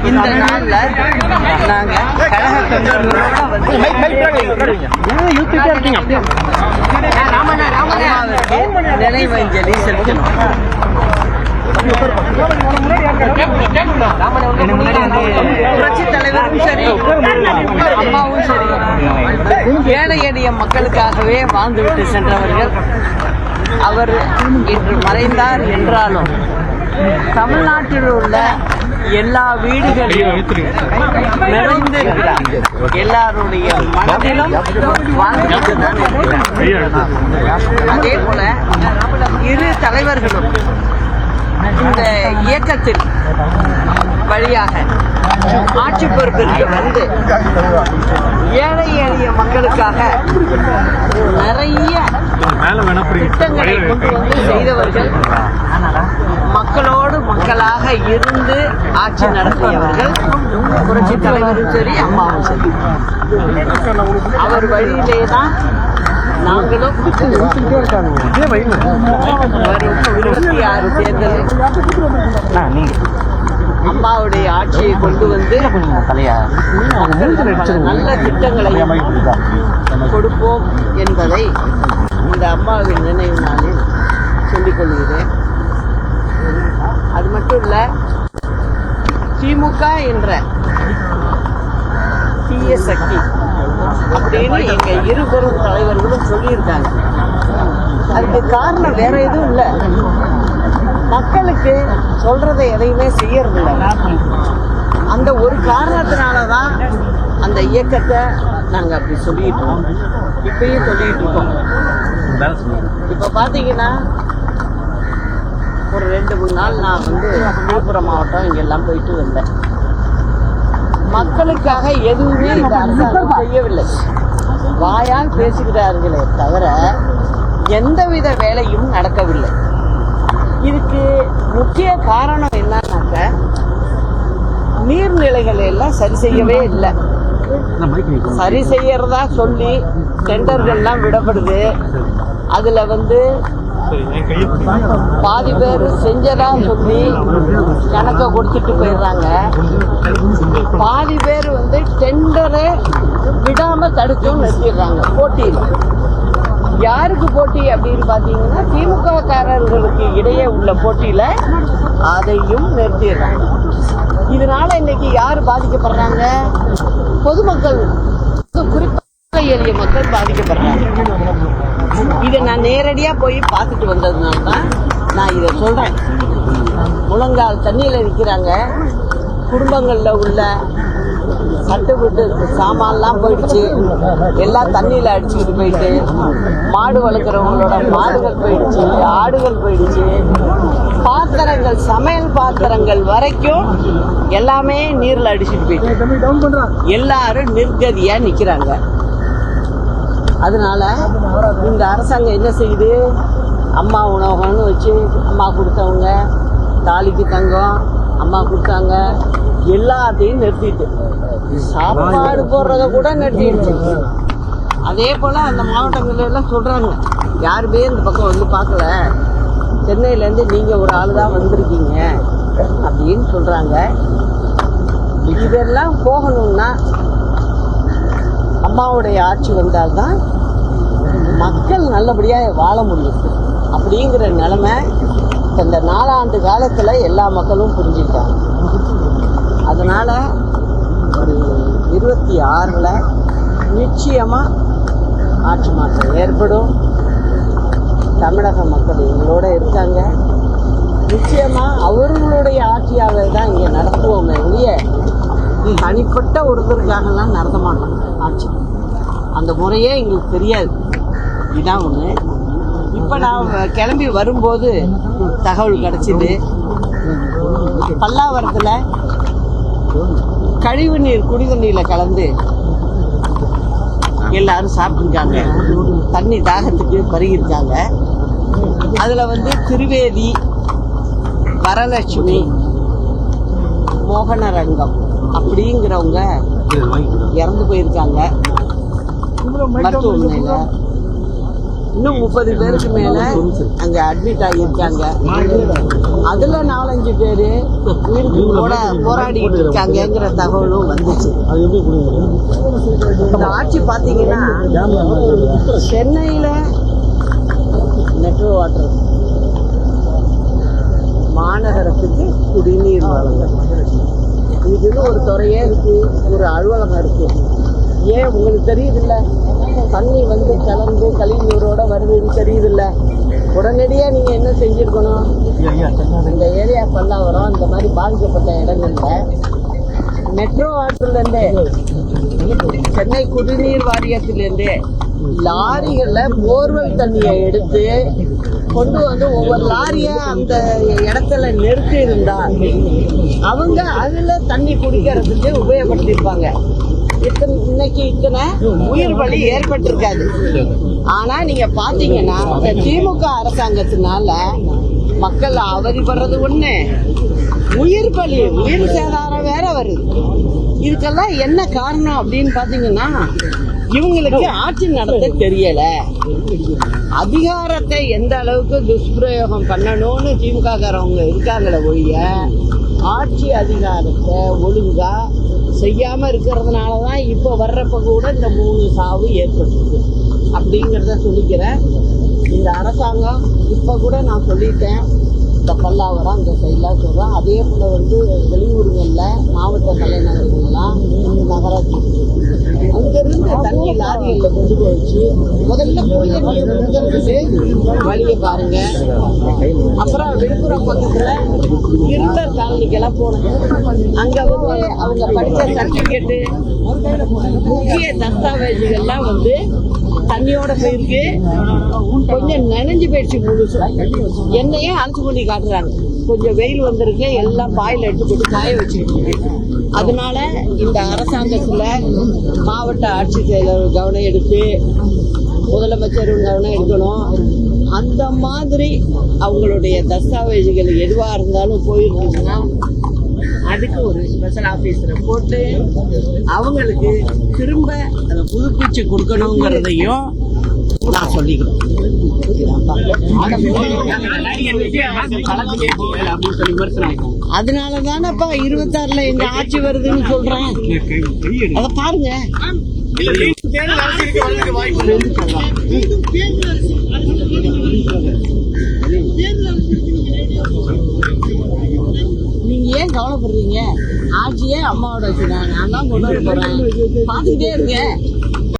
இந்த நாள்ல நாங்க கழக தொண்டர்களோட வந்து நினைவஞ்சலி செலுத்தணும். புரட்சி தலைவரும் சரி, அம்மாவும் சரி, ஏழை எளிய மக்களுக்காகவே வாழ்ந்துவிட்டு சென்றவர்கள். அவர் இன்று மறைந்தார் என்றாலும் தமிழ்நாட்டில் உள்ள எல்லா வீடுகளிலும் நிறைந்திருக்கிறார். எல்லாருடைய மனதிலும் வாழ்ந்துதான் இருக்கிறார். அதே போல இரு தலைவர்களும் இந்த இயக்கத்தின் வழியாக ஆட்சி பொறுப்பிற்கு வந்து ஏழை எளிய மக்களுக்காக நிறைய திட்டங்களை கொண்டு வந்து செய்தவர்கள். மக்களோடு மக்களாக இருந்து ஆட்சி நடத்தியவர்கள் புரட்சி தலைவரும் சரி, அம்மாவும் சரி. அவர் வழியிலே தான் நாங்களும் 26 தேர்தலில் அம்மாவுடைய ஆட்சியை கொண்டு வந்து நல்ல திட்டங்களை கொடுப்போம் என்பதை இந்த அம்மாவின் நினைவு நாளில் சொல்லிக் கொள்கிறேன். அது மட்டும் இல்ல, திமுக என்ற தீய சக்தி அப்படின்னு எங்க இருபெரும் தலைவர்களும் சொல்லியிருக்காங்க. அதுக்கு காரணம் வேற எதுவும் இல்லை, மக்களுக்கு சொல்றதை எதையுமே செய்யறதில்லை. அந்த ஒரு காரணத்தினாலதான் அந்த இயக்கத்தை நாங்க அப்படி சொல்லிட்டோம், இப்பயும் சொல்லிட்டு இருக்கோம். இப்ப பாத்தீங்கன்னா ஒரு 2-3 நாள் நான் வந்து விழுப்புரம் மாவட்டம் இங்கெல்லாம் போயிட்டு வந்தேன். மக்களுக்காக எதுவுமே இந்த அரசாங்கம் செய்யவில்லை. வாயால் பேசுகிறார்களே தவிர எந்தவித வேலையும் நடக்கவில்லை. இதுக்கு முக்கிய காரணம் என்னன்னாக்க, நீர்நிலைகள் எல்லாம் சரி செய்யவே இல்லை. சரி செய்யறதா சொல்லி டெண்டர்கள்லாம் விடப்படுது. அதுல வந்து பாதி பேர் செஞ்சதா சொல்லி கணக்கை கொடுத்துட்டு போயிடுறாங்க. பாதி பேர் வந்து டெண்டரை விடாம தடுத்தும் நிறுத்திடுறாங்க. போட்டியில் யாருக்கு போட்டி அப்படின்னு பாத்தீங்கன்னா, திமுக காரர்களுக்கு இடையே உள்ள போட்டியில அதையும் நிறுத்திடுறாங்க. இதனால இன்னைக்கு யாரு பாதிக்கப்படுறாங்க? பொதுமக்கள், குறிப்பாக எளிய மக்கள் பாதிக்கப்படுறாங்க. இதை நான் நேரடியா போய் பார்த்துட்டு வந்ததுனால தான் நான் இதை சொல்றேன். முழங்கால் தண்ணியில இருக்கிறாங்க. குடும்பங்கள்ல உள்ள சட்டுவிட்டு சாமான்லாம் போயிடுச்சு, எல்லாம் தண்ணியில அடிச்சுக்கிட்டு போயிட்டு, மாடு வளர்க்குறவங்களோட மாடுகள் போயிடுச்சு, ஆடுகள் போயிடுச்சு, பாத்திரங்கள், சமையல் பாத்திரங்கள் வரைக்கும் எல்லாமே நீர்ல அடிச்சுட்டு போயிட்டு எல்லாரும் நிர்கதியா நிக்கிறாங்க. அதனால இந்த அரசாங்கம் என்ன செய்யுது? அம்மா உணவகம்னு வச்சு, அம்மா கொடுத்தவங்க தாலிக்கு தங்கம் அம்மா கொடுத்தாங்க, எல்லாத்தையும் நிறுத்திட்டு சாப்பாடு போடுறத கூட நிறுத்திடுச்சு. அதே போல அந்த மாவட்டங்கள்ல எல்லாம் சொல்றாங்க, யாருமே இந்த பக்கம் வந்து பார்க்கல, சென்னையிலேருந்து நீங்க ஒரு ஆள் தான் வந்திருக்கீங்க அப்படின்னு சொல்றாங்க. இதெல்லாம் போகணும்னா அம்மாவுடைய ஆட்சி வந்தால்தான் மக்கள் நல்லபடியாக வாழ முடியும். அப்படிங்கிற நிலைமை இந்த 4 ஆண்டு காலத்தில் எல்லா மக்களும் புரிஞ்சுக்கிட்டாங்க. அதனால ஒரு 26ல் நிச்சயமாக ஆட்சி மாற்றம் ஏற்படும். தமிழக மக்கள் எங்களோட இருக்காங்க. நிச்சயமாக அவர்களுடைய ஆட்சியாகவே தான் இங்கே நடத்துவோமே ஒழிய தனிப்பட்ட ஒருத்தருக்காகலாம் நடத்த மாட்டோம் ஆட்சி. அந்த முறையே எங்களுக்கு தெரியாது. இதுதான் ஒன்று. இப்போ நான் கிளம்பி வரும்போது தகவல் கிடச்சிது, பல்லாவரத்தில் கழிவு நீர் குடி தண்ணியில் கலந்து எல்லாரும் சாப்பிட்டுருக்காங்க. தண்ணி தாகத்துக்கு பருகிருக்காங்க. அதில் வந்து திருவேதி, வரலட்சுமி, மோகனரங்கம் அப்படிங்கிறவங்க இறந்து போயிருக்காங்க மருத்துவமனையில். இன்னும் 30 பேருக்கு மேல அங்க அட்மிட் ஆகியிருக்காங்க. அதுல 4-5 பேரு உயிரோட போராடிட்டு இருக்காங்கிற தகவலும் வந்துச்சு. இந்த ஆட்சி பாத்தீங்கன்னா சென்னையில மெட்ரோ வாட்டர், மாநகரத்துக்கு குடிநீர் வழங்கல், இதுன்னு ஒரு துறையே இருக்கு, ஒரு அலுவலகம் இருக்கு. ஏன் உங்களுக்கு தெரியுதில்ல? தண்ணி வந்து கலந்து கழிவுநீரோட வருதுன்னு தெரியுதில்ல? உடனடியாக நீங்கள் என்ன செஞ்சுருக்கணும்? இந்த ஏரியா பல்லாவரம் இந்த மாதிரி பாதிக்கப்பட்ட இடங்கள்ல மெட்ரோ வாட்டர்லேருந்தே, சென்னை குடிநீர் வாரியத்திலேருந்தே லாரிகளில் போர்வெல் தண்ணியை எடுத்து கொண்டு வந்து ஒவ்வொரு லாரியை அந்த இடத்துல நிறுத்தி இருந்தா அவங்க அதுல தண்ணி குடிக்கிறதுக்கு உபயோகப்படுத்திருப்பாங்க. இன்னைக்கு இத்தனை உயிர் பலி ஏற்பட்டிருக்காது. ஆனா நீங்க பாத்தீங்கன்னா இந்த திமுக அரசாங்கத்தினால மக்கள் அவதிப்படுறது ஒண்ணு, உயிர் பலி, உயிர் சேதாரம் வேற வருது. இதுக்கெல்லாம் என்ன காரணம் அப்படின்னு பாத்தீங்கன்னா இவங்களுக்கு ஆட்சி நடத்த தெரியல. அதிகாரத்தை எந்த அளவுக்கு துஷ்பிரயோகம் பண்ணணும்னு திமுக காரவங்க இருக்காங்களே ஒழிய ஆட்சி அதிகாரத்தை ஒழுங்கா செய்யாம இருக்கிறதுனாலதான் இப்ப வர்றப்ப கூட இந்த 3 சாவு ஏற்பட்டுருக்கு அப்படிங்கிறத சொல்லிக்கிறேன். இந்த அரசாங்கம் இப்ப கூட நான் சொல்லிட்டேன், இந்த பல்லாவரம் இந்த சைட்லாம் சொல்றேன். அதே போல வந்து வெளியூருங்கள்ல மாவட்ட தலைநகர்கள்லாம் நகராட்சி அங்கிருந்து தண்ணி லாரிகளில் கொண்டு போச்சு. முதல்ல வழியை பாருங்க. அப்புறம் விழுப்புரம் பக்கத்துல இருளர் காலனிக்கெல்லாம் போனேன். அங்க வந்து அவங்க படிச்ச சர்டிபிகேட்டு, முக்கிய தஸ்தாவேஜுகள்லாம் வந்து தண்ணியோட போயிருக்கு, கொஞ்சம் நனைஞ்சு போயிடுச்சு முழுசு. என்னையே அழைச்சு கொண்டு காட்டுறாங்க. கொஞ்சம் வெயில் வந்திருக்கு, எல்லாம் பாயில் எடுத்து போட்டு காய வச்சுக்கிட்டு. அதனால இந்த அரசாங்கத்துல மாவட்ட ஆட்சித்தலைவர் கவனம் எடுத்து, முதலமைச்சர் கவனம் எடுக்கணும். அந்த மாதிரி அவங்களுடைய தஸ்தாவேஜுகள் எதுவாக இருந்தாலும் போயிருக்குன்னா அதுக்கு ஒரு ஸ்பெஷல் ஆஃபீஸரை போட்டு அவங்களுக்கு திரும்ப அதை புதுப்பிச்சு கொடுக்கணுங்கிறதையும் நான் சொல்லிக்கிறோம். அதனால தானப்பா 26ல எங்க ஆட்சி வருதுன்னு சொல்றேன். அத பாருங்க. நீங்க ஏன் கவலைப்படுறீங்க? ஆட்சியே அம்மாவோட வச்சுதான், நான் தான் கொண்டு வர போறேன், பாத்துக்கிட்டே இருங்க.